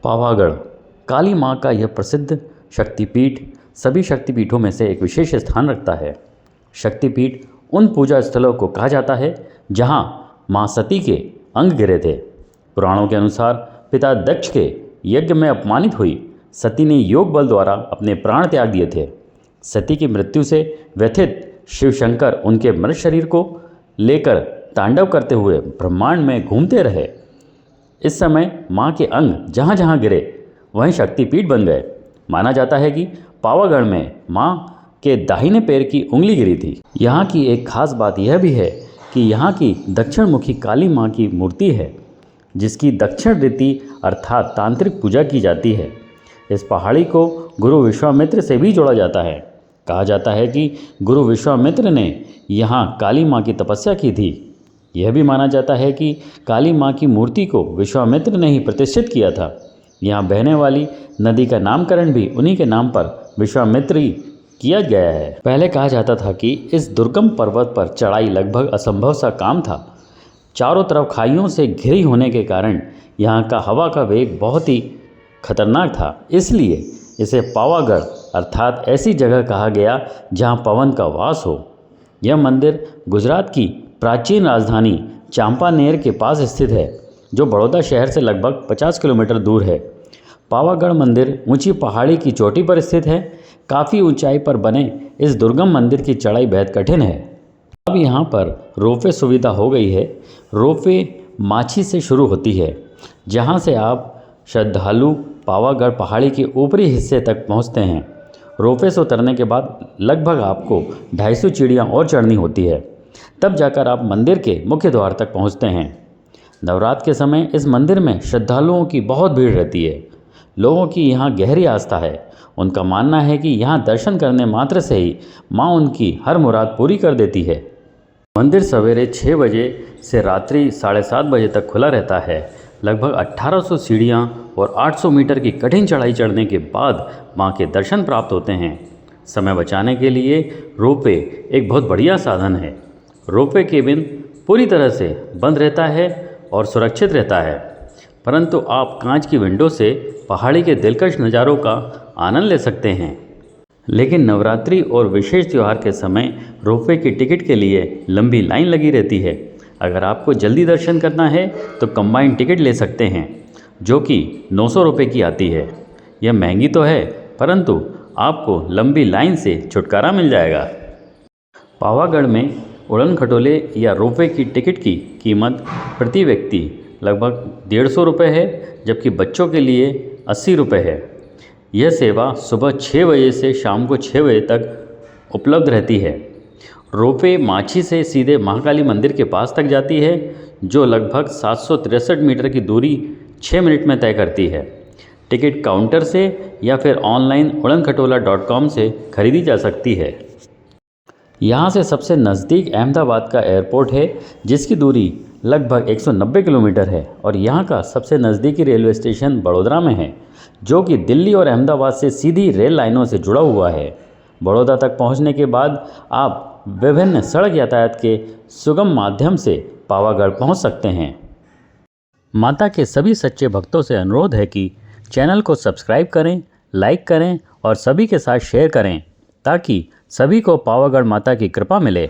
पावागढ़ काली माँ का यह प्रसिद्ध शक्तिपीठ सभी शक्तिपीठों में से एक विशेष स्थान रखता है। शक्तिपीठ उन पूजा स्थलों को कहा जाता है जहाँ माँ सती के अंग गिरे थे। पुराणों के अनुसार पिता दक्ष के यज्ञ में अपमानित हुई सती ने योग बल द्वारा अपने प्राण त्याग दिए थे। सती की मृत्यु से व्यथित शिव शंकर उनके मृत शरीर को लेकर तांडव करते हुए ब्रह्मांड में घूमते रहे। इस समय माँ के अंग जहाँ जहाँ गिरे वहीं शक्तिपीठ बन गए। माना जाता है कि पावागढ़ में माँ के दाहिने पैर की उंगली गिरी थी। यहाँ की एक खास बात यह भी है कि यहाँ की दक्षिण मुखी काली माँ की मूर्ति है, जिसकी दक्षिण रीति अर्थात तांत्रिक पूजा की जाती है। इस पहाड़ी को गुरु विश्वामित्र से भी जोड़ा जाता है। कहा जाता है कि गुरु विश्वामित्र ने यहाँ काली माँ की तपस्या की थी। यह भी माना जाता है कि काली माँ की मूर्ति को विश्वामित्र ने ही प्रतिष्ठित किया था। यहाँ बहने वाली नदी का नामकरण भी उन्हीं के नाम पर विश्वामित्र ही किया गया है। पहले कहा जाता था कि इस दुर्गम पर्वत पर चढ़ाई लगभग असंभव सा काम था। चारों तरफ खाइयों से घिरी होने के कारण यहाँ का हवा का वेग बहुत ही खतरनाक था। इसलिए इसे पावागढ़ अर्थात ऐसी जगह कहा गया जहाँ पवन का वास हो। यह मंदिर गुजरात की प्राचीन राजधानी चांपानेर के पास स्थित है, जो बड़ौदा शहर से लगभग 50 किलोमीटर दूर है। पावागढ़ मंदिर ऊंची पहाड़ी की चोटी पर स्थित है। काफ़ी ऊंचाई पर बने इस दुर्गम मंदिर की चढ़ाई बेहद कठिन है। अब यहाँ पर रोपवे सुविधा हो गई है। रोपवे माछी से शुरू होती है, जहाँ से आप श्रद्धालु पावागढ़ पहाड़ी के ऊपरी हिस्से तक पहुँचते हैं। रोपवे से उतरने के बाद लगभग आपको 250 सीढ़ियाँ और चढ़नी होती है, तब जाकर आप मंदिर के मुख्य द्वार तक पहुँचते हैं। नवरात्र के समय इस मंदिर में श्रद्धालुओं की बहुत भीड़ रहती है। लोगों की यहाँ गहरी आस्था है। उनका मानना है कि यहाँ दर्शन करने मात्र से ही माँ उनकी हर मुराद पूरी कर देती है। मंदिर सवेरे 6 बजे से रात्रि 7:30 बजे तक खुला रहता है। लगभग 1800 सीढ़ियाँ और 800 मीटर की कठिन चढ़ाई चढ़ने के बाद माँ के दर्शन प्राप्त होते हैं। समय बचाने के लिए रोपवे एक बहुत बढ़िया साधन है। रोपवे केबिन पूरी तरह से बंद रहता है और सुरक्षित रहता है, परंतु आप कांच की विंडो से पहाड़ी के दिलकश नज़ारों का आनंद ले सकते हैं। लेकिन नवरात्रि और विशेष त्यौहार के समय रोपवे की टिकट के लिए लंबी लाइन लगी रहती है। अगर आपको जल्दी दर्शन करना है तो कंबाइंड टिकट ले सकते हैं, जो कि 900 रुपये की आती है। यह महंगी तो है, परंतु आपको लंबी लाइन से छुटकारा मिल जाएगा। पावागढ़ में उड़न खटोले या रोपवे की टिकट की कीमत प्रति व्यक्ति लगभग 150 रुपये है, जबकि बच्चों के लिए 80 रुपये है। यह सेवा सुबह 6 बजे से शाम को 6 बजे तक उपलब्ध रहती है। रोपवे माछी से सीधे महाकाली मंदिर के पास तक जाती है, जो लगभग 763 मीटर की दूरी 6 मिनट में तय करती है। टिकट काउंटर से या फिर ऑनलाइन udankhatola.com से खरीदी जा सकती है। यहाँ से सबसे नज़दीक अहमदाबाद का एयरपोर्ट है, जिसकी दूरी लगभग 190 किलोमीटर है, और यहाँ का सबसे नज़दीकी रेलवे स्टेशन बड़ोदरा में है, जो कि दिल्ली और अहमदाबाद से सीधी रेल लाइनों से जुड़ा हुआ है। बड़ौदा तक पहुँचने के बाद आप विभिन्न सड़क यातायात के सुगम माध्यम से पावागढ़ पहुँच सकते हैं। माता के सभी सच्चे भक्तों से अनुरोध है कि चैनल को सब्सक्राइब करें, लाइक करें और सभी के साथ शेयर करें, ताकि सभी को पावागढ़ माता की कृपा मिले।